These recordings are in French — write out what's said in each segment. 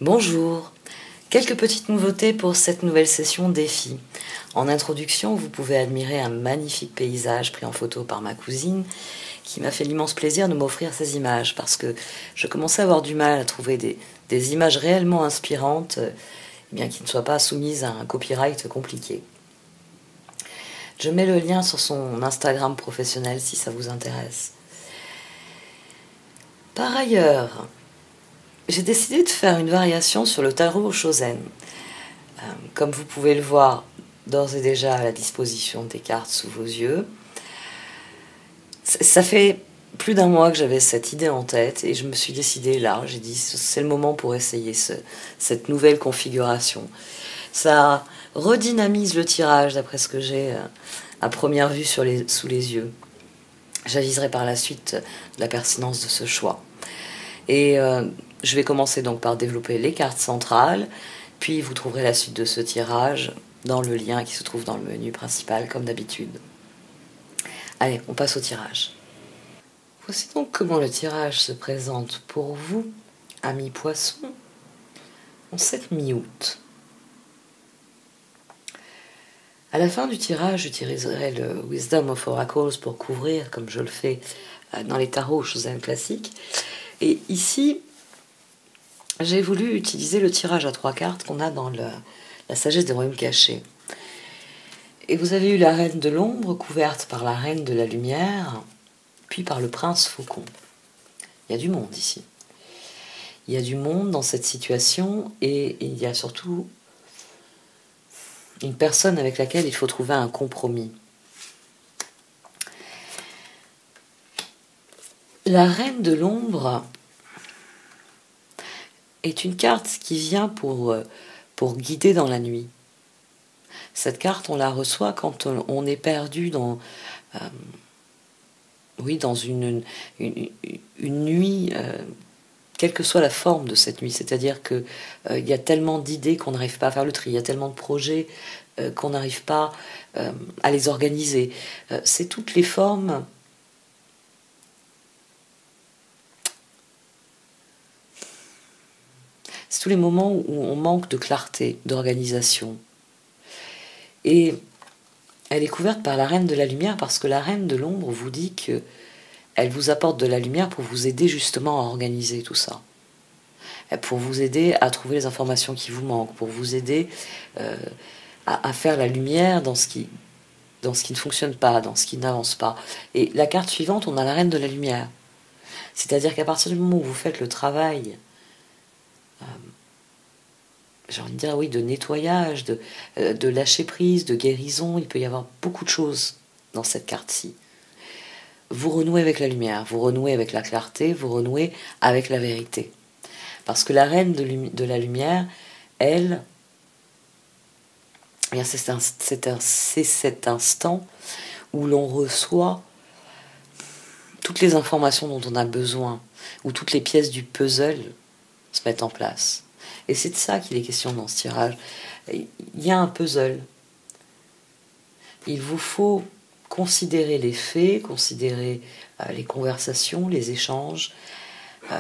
Bonjour, quelques petites nouveautés pour cette nouvelle session défi. En introduction, vous pouvez admirer un magnifique paysage pris en photo par ma cousine qui m'a fait l'immense plaisir de m'offrir ces images parce que je commençais à avoir du mal à trouver des images réellement inspirantes bien qui ne soient pas soumises à un copyright compliqué. Je mets le lien sur son Instagram professionnel si ça vous intéresse. Par ailleurs, j'ai décidé de faire une variation sur le tarot Shozen. Comme vous pouvez le voir d'ores et déjà à la disposition des cartes sous vos yeux, ça fait plus d'un mois que j'avais cette idée en tête et je me suis décidée là, j'ai dit c'est le moment pour essayer cette nouvelle configuration. Ça redynamise le tirage d'après ce que j'ai à première vue sous les yeux. J'aviserai par la suite de la pertinence de ce choix. Et je vais commencer donc par développer les cartes centrales, puis vous trouverez la suite de ce tirage dans le lien qui se trouve dans le menu principal comme d'habitude. Allez, on passe au tirage. Voici donc comment le tirage se présente pour vous, amis poissons, en cette mi-août. À la fin du tirage, j'utiliserai le Wisdom of Oracles pour couvrir, comme je le fais dans les tarots Shozen classiques. Et ici, j'ai voulu utiliser le tirage à 3 cartes qu'on a dans la sagesse des royaumes cachés. Et vous avez eu la reine de l'ombre couverte par la reine de la lumière, puis par le prince faucon. Il y a du monde ici. Il y a du monde dans cette situation et il y a surtout une personne avec laquelle il faut trouver un compromis. La reine de l'ombre est une carte qui vient pour guider dans la nuit. Cette carte, on la reçoit quand on est perdu dans une nuit, quelle que soit la forme de cette nuit. C'est-à-dire qu'il y a tellement d'idées qu'on n'arrive pas à faire le tri, il y a tellement de projets qu'on n'arrive pas à les organiser. C'est toutes les formes... C'est tous les moments où on manque de clarté, d'organisation. Et elle est couverte par la reine de la lumière parce que la reine de l'ombre vous dit qu'elle vous apporte de la lumière pour vous aider justement à organiser tout ça. Pour vous aider à trouver les informations qui vous manquent, pour vous aider à faire la lumière dans ce qui ne fonctionne pas, dans ce qui n'avance pas. Et la carte suivante, on a la reine de la lumière. C'est-à-dire qu'à partir du moment où vous faites le travail... j'ai envie de dire, oui, de nettoyage, de lâcher prise, de guérison. Il peut y avoir beaucoup de choses dans cette carte-ci. Vous renouez avec la lumière, vous renouez avec la clarté, vous renouez avec la vérité. Parce que la reine de la lumière, elle, c'est cet instant où l'on reçoit toutes les informations dont on a besoin, où toutes les pièces du puzzle se mettent en place. Et c'est de ça qu'il est question dans ce tirage. Il y a un puzzle. Il vous faut considérer les faits, considérer les conversations, les échanges,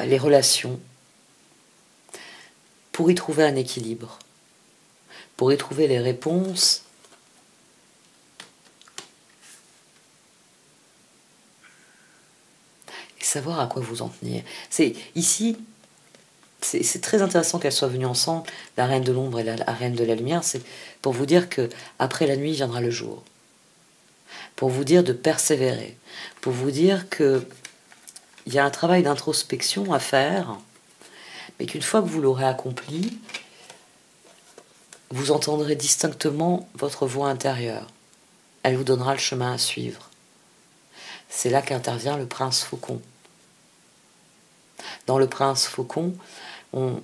les relations, pour y trouver un équilibre, pour y trouver les réponses et savoir à quoi vous en tenir. Ici, c'est très intéressant qu'elles soient venues ensemble, la reine de l'ombre et la reine de la lumière. C'est pour vous dire que après la nuit viendra le jour. Pour vous dire de persévérer. Pour vous dire qu'il y a un travail d'introspection à faire, mais qu'une fois que vous l'aurez accompli, vous entendrez distinctement votre voix intérieure. Elle vous donnera le chemin à suivre. C'est là qu'intervient le prince faucon. Dans le prince faucon, on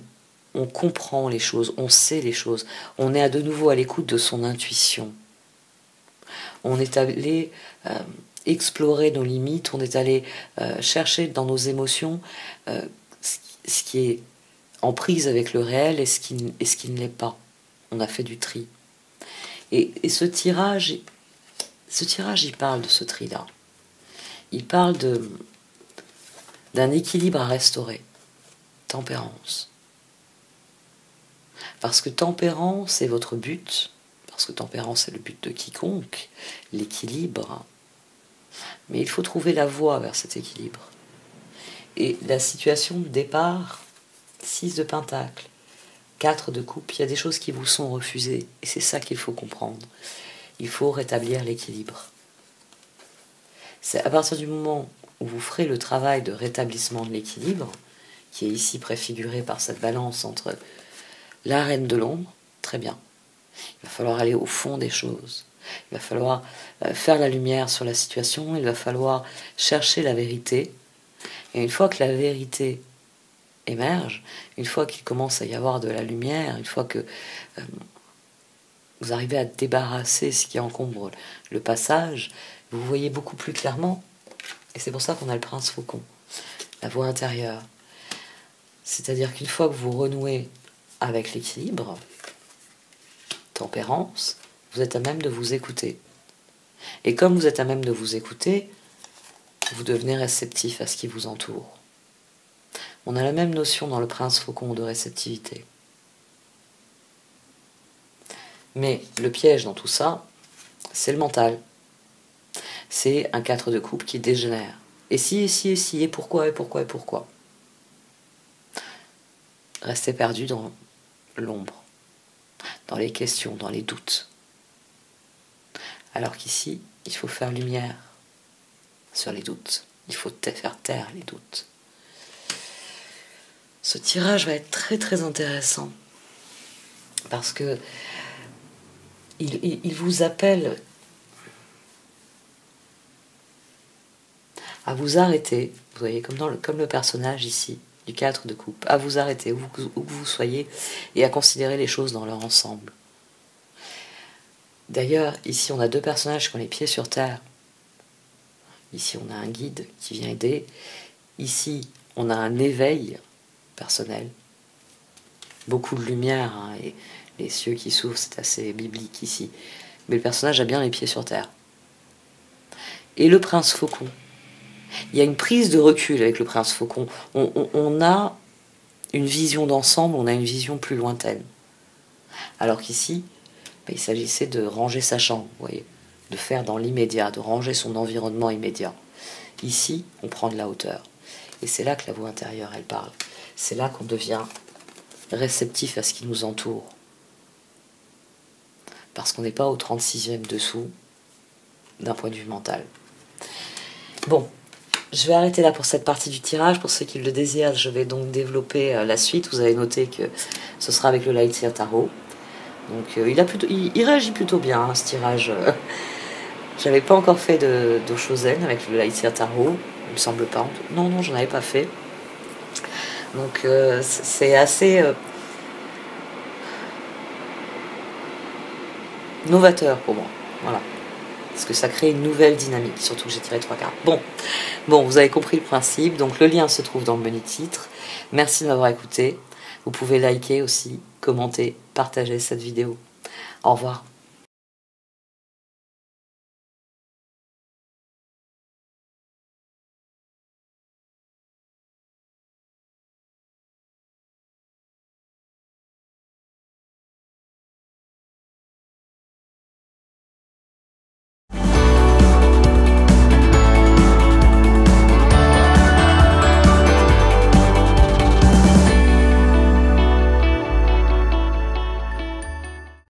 comprend les choses, on sait les choses, on est de nouveau à l'écoute de son intuition. On est allé explorer nos limites, on est allé chercher dans nos émotions ce qui est en prise avec le réel et ce qui ne l'est pas. On a fait du tri. Et ce tirage, il parle de ce tri-là. Il parle d'un équilibre à restaurer. Tempérance. Parce que tempérance est votre but, parce que tempérance est le but de quiconque, l'équilibre. Mais il faut trouver la voie vers cet équilibre. Et la situation de départ, 6 de pentacle, 4 de coupe, il y a des choses qui vous sont refusées. Et c'est ça qu'il faut comprendre. Il faut rétablir l'équilibre. C'est à partir du moment où vous ferez le travail de rétablissement de l'équilibre, qui est ici préfiguré par cette balance entre la reine de l'ombre, très bien. Il va falloir aller au fond des choses. Il va falloir faire la lumière sur la situation. Il va falloir chercher la vérité. Et une fois que la vérité émerge, une fois qu'il commence à y avoir de la lumière, une fois que vous arrivez à débarrasser ce qui encombre le passage, vous voyez beaucoup plus clairement. Et c'est pour ça qu'on a le prince faucon, la voix intérieure. C'est-à-dire qu'une fois que vous renouez avec l'équilibre, tempérance, vous êtes à même de vous écouter. Et comme vous êtes à même de vous écouter, vous devenez réceptif à ce qui vous entoure. On a la même notion dans le prince faucon de réceptivité. Mais le piège dans tout ça, c'est le mental. C'est un 4 de coupe qui dégénère. Et si, et pourquoi. Restez perdu dans l'ombre, dans les questions, dans les doutes. Alors qu'ici, il faut faire lumière sur les doutes. Il faut faire taire les doutes. Ce tirage va être très très intéressant parce que il vous appelle à vous arrêter, vous voyez, comme le personnage ici, du 4 de coupe, à vous arrêter où que vous soyez et à considérer les choses dans leur ensemble. D'ailleurs, ici on a 2 personnages qui ont les pieds sur terre. Ici on a un guide qui vient aider. Ici on a un éveil personnel. Beaucoup de lumière, hein, et les cieux qui s'ouvrent, c'est assez biblique ici. Mais le personnage a bien les pieds sur terre. Et le prince faucon. Il y a une prise de recul avec le prince faucon. On a une vision d'ensemble, on a une vision plus lointaine. Alors qu'ici, il s'agissait de ranger sa chambre, vous voyez, de faire dans l'immédiat, de ranger son environnement immédiat. Ici, on prend de la hauteur. Et c'est là que la voix intérieure, elle parle. C'est là qu'on devient réceptif à ce qui nous entoure. Parce qu'on n'est pas au 36e dessous d'un point de vue mental. Bon, je vais arrêter là pour cette partie du tirage. Pour ceux qui le désirent, je vais donc développer la suite. Vous avez noté que ce sera avec le Lightseer Tarot. Donc il réagit plutôt bien, hein, ce tirage. J'avais pas encore fait de Chosen avec le Lightseer Tarot, il me semble pas. Non, j'en avais pas fait. Donc c'est assez novateur pour moi. Voilà. Parce que ça crée une nouvelle dynamique, surtout que j'ai tiré 3 cartes. Bon, vous avez compris le principe. Donc le lien se trouve dans le menu titre. Merci de m'avoir écouté. Vous pouvez liker aussi, commenter, partager cette vidéo. Au revoir.